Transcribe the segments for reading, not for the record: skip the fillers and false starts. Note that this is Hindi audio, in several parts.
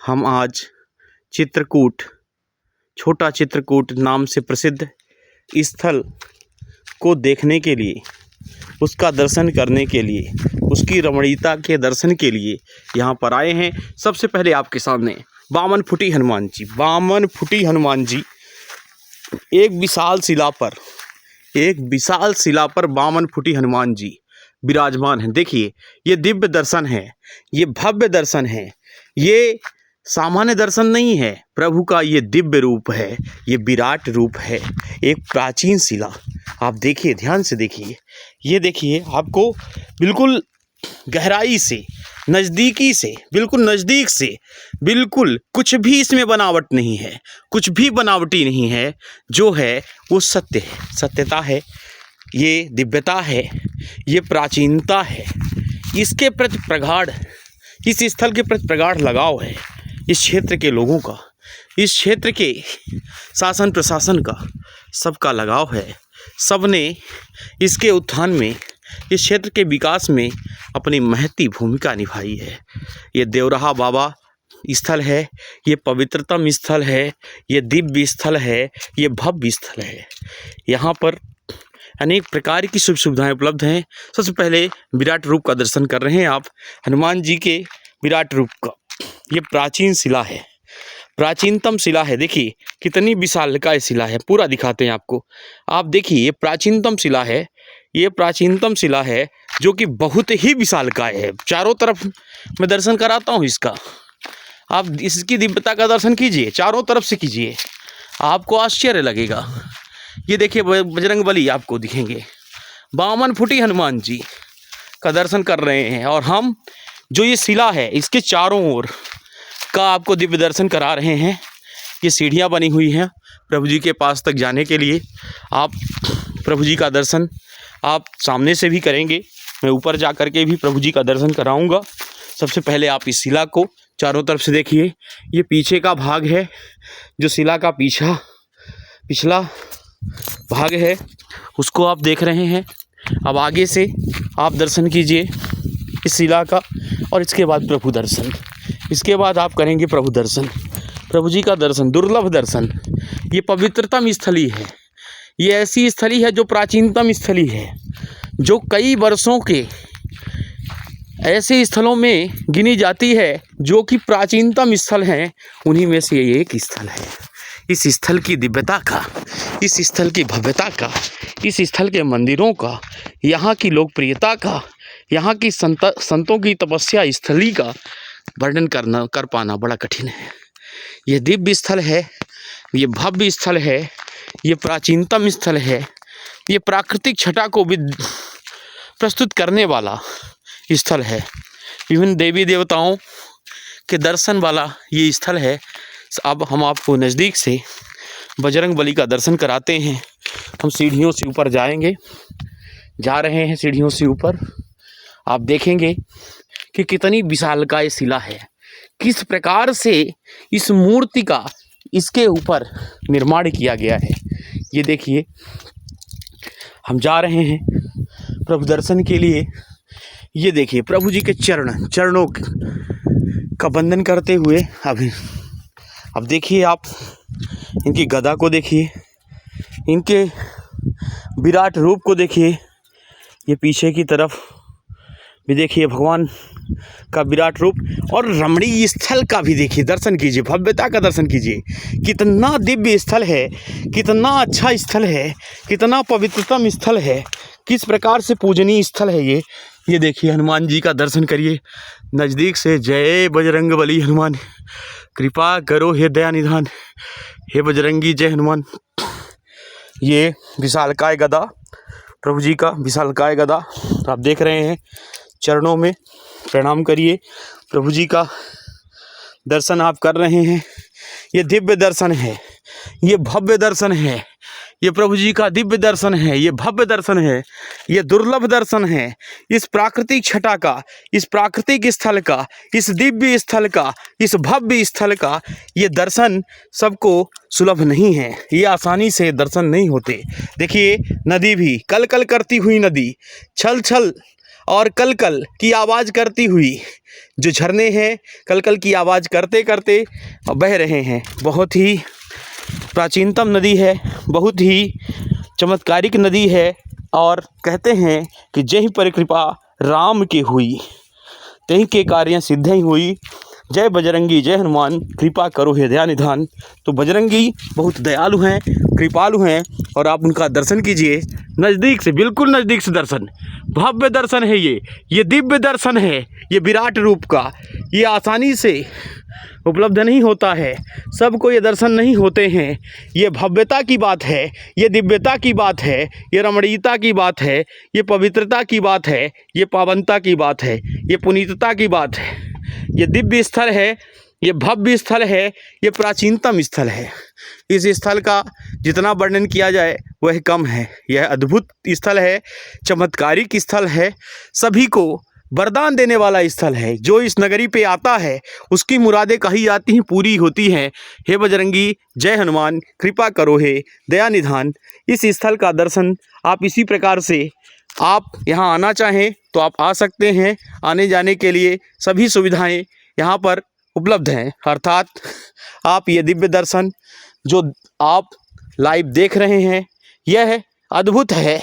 हम आज चित्रकूट, छोटा चित्रकूट नाम से प्रसिद्ध स्थल को देखने के लिए, उसका दर्शन करने के लिए, उसकी रमणीयता के दर्शन के लिए यहाँ पर आए हैं। सबसे पहले आपके सामने बामन फुटी हनुमान जी, बामन फुटी हनुमान जी एक विशाल शिला पर बामन फुटी हनुमान जी विराजमान हैं। देखिए, ये दिव्य दर्शन है, ये भव्य दर्शन है, ये सामान्य दर्शन नहीं है। प्रभु का ये दिव्य रूप है, ये विराट रूप है, एक प्राचीन शिला। आप देखिए, ध्यान से देखिए, ये देखिए, आपको बिल्कुल गहराई से, नज़दीकी से, बिल्कुल नज़दीक से, बिल्कुल कुछ भी इसमें बनावट नहीं है, कुछ भी बनावटी नहीं है। जो है वो सत्य है, सत्यता है, ये दिव्यता है, ये प्राचीनता है। इसके प्रति प्रगाढ़, इस स्थल के प्रति प्रगाढ़ लगाव है इस क्षेत्र के लोगों का, इस क्षेत्र के शासन प्रशासन का, सबका लगाव है। सबने इसके उत्थान में, इस क्षेत्र के विकास में अपनी महती भूमिका निभाई है। ये देवराहा बाबा स्थल है, ये पवित्रतम स्थल है, ये दिव्य स्थल है, ये भव्य स्थल है। यहाँ पर अनेक प्रकार की सुख सुविधाएं उपलब्ध हैं। सबसे पहले विराट रूप का दर्शन कर रहे हैं आप, हनुमान जी के विराट रूप का। ये प्राचीन शिला है, प्राचीनतम शिला है। देखिए कितनी विशालकाय शिला है, पूरा दिखाते हैं आपको। आप देखिए, ये प्राचीनतम शिला है, ये प्राचीनतम शिला है जो कि बहुत ही विशालकाय है। चारों तरफ मैं दर्शन कराता हूँ इसका, आप इसकी दिव्यता का दर्शन कीजिए, चारों तरफ से कीजिए, आपको आश्चर्य लगेगा। ये देखिए, बजरंगबली आपको दिखेंगे, बामन फुटी हनुमान जी का दर्शन कर रहे हैं। और हम जो ये शिला है, इसके चारों ओर का आपको दिव्य दर्शन करा रहे हैं। ये सीढ़ियाँ बनी हुई हैं प्रभु जी के पास तक जाने के लिए। आप प्रभु जी का दर्शन आप सामने से भी करेंगे, मैं ऊपर जा कर के भी प्रभु जी का दर्शन कराऊंगा। सबसे पहले आप इस शिला को चारों तरफ से देखिए। ये पीछे का भाग है, जो शिला का पिछला भाग है, उसको आप देख रहे हैं। अब आगे से आप दर्शन कीजिए इस शिला का, और इसके बाद प्रभु दर्शन, इसके बाद आप करेंगे प्रभु दर्शन, प्रभु जी का दर्शन, दुर्लभ दर्शन। ये पवित्रतम स्थली है, ये ऐसी स्थली है जो प्राचीनतम स्थली है, जो कई वर्षों के ऐसे स्थलों में गिनी जाती है जो कि प्राचीनतम स्थल हैं। उन्हीं में से ये एक स्थल है। इस स्थल की दिव्यता का, इस स्थल की भव्यता का, इस स्थल के मंदिरों का, यहाँ की लोकप्रियता का, यहाँ की संतों की तपस्या स्थली का वर्णन कर पाना बड़ा कठिन है। ये दिव्य स्थल है, ये भव्य स्थल है, ये प्राचीनतम स्थल है, ये प्राकृतिक छटा को भी प्रस्तुत करने वाला स्थल है। विभिन्न देवी देवताओं के दर्शन वाला ये स्थल है। अब हम आपको नज़दीक से बजरंगबली का दर्शन कराते हैं। हम सीढ़ियों से ऊपर जाएंगे, जा रहे हैं सीढ़ियों से ऊपर। आप देखेंगे कि कितनी विशालकाय शिला है, किस प्रकार से इस मूर्ति का इसके ऊपर निर्माण किया गया है। ये देखिए, हम जा रहे हैं प्रभु दर्शन के लिए। ये देखिए, प्रभु जी के चरणों का वंदन करते हुए अब देखिए, आप इनकी गदा को देखिए, इनके विराट रूप को देखिए। ये पीछे की तरफ भी देखिए भगवान का विराट रूप, और रमणीय स्थल का भी देखिए, दर्शन कीजिए, भव्यता का दर्शन कीजिए। कितना दिव्य स्थल है, कितना अच्छा स्थल है, कितना पवित्रतम स्थल है, किस प्रकार से पूजनीय स्थल है ये देखिए। हनुमान जी का दर्शन करिए नज़दीक से। जय बजरंगबली हनुमान, कृपा करो हे दया निधान, हे बजरंगी जय हनुमान। ये विशालकाय गदा, प्रभु जी का विशालकाय गदा आप देख रहे हैं। चरणों में प्रणाम करिए, प्रभु जी का दर्शन आप कर रहे हैं। ये दिव्य दर्शन है, ये भव्य दर्शन है, ये प्रभु जी का दिव्य दर्शन है, ये भव्य दर्शन है, ये दुर्लभ दर्शन है। इस प्राकृतिक छटा का, इस प्राकृतिक स्थल का, इस दिव्य स्थल का, इस भव्य स्थल का ये दर्शन सबको सुलभ नहीं है, ये आसानी से दर्शन नहीं होते। देखिए, नदी भी कल कल करती हुई नदी, छल छल और कल कल की आवाज़ करती हुई जो झरने हैं कल कल की आवाज़ करते करते बह रहे हैं। बहुत ही प्राचीनतम नदी है, बहुत ही चमत्कारिक नदी है और कहते हैं कि जहीं पर कृपा राम की हुई तहीं के कार्य सिद्धि हुई। जय बजरंगी जय हनुमान, कृपा करो हे दया निधान। तो बजरंगी बहुत दयालु हैं, कृपालु हैं और आप उनका दर्शन कीजिए नज़दीक से, बिल्कुल नज़दीक से दर्शन। भव्य दर्शन है ये दिव्य दर्शन है, ये विराट रूप का। ये आसानी से उपलब्ध नहीं होता है, सबको ये दर्शन नहीं होते हैं। ये भव्यता की बात है, ये दिव्यता की बात है, ये रमणीयता की बात है, ये पवित्रता की बात है, ये पावनता की बात है, ये पुनीतता की बात है। ये दिव्य स्थल है, ये भव्य स्थल है, ये प्राचीनतम स्थल है। इस स्थल का जितना वर्णन किया जाए वह कम है। यह अद्भुत स्थल है, चमत्कारिक स्थल है, सभी को वरदान देने वाला स्थल है। जो इस नगरी पे आता है उसकी मुरादें कही जाती हैं, पूरी होती हैं। हे बजरंगी जय हनुमान, कृपा करो हे दया निधान। इस स्थल का दर्शन आप इसी प्रकार से आप यहाँ आना चाहें तो आप आ सकते हैं। आने जाने के लिए सभी सुविधाएं यहाँ पर उपलब्ध हैं। अर्थात आप ये दिव्य दर्शन जो आप लाइव देख रहे हैं यह अद्भुत है,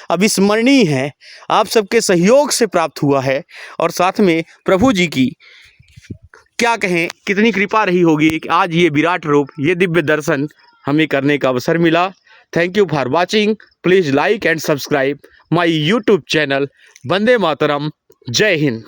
अविस्मरणीय है, आप सबके सहयोग से प्राप्त हुआ है। और साथ में प्रभु जी की क्या कहें कितनी कृपा रही होगी कि आज ये विराट रूप, ये दिव्य दर्शन हमें करने का अवसर मिला। Thank you for watching. Please like and subscribe my YouTube channel. वंदे मातरम। जय हिंद।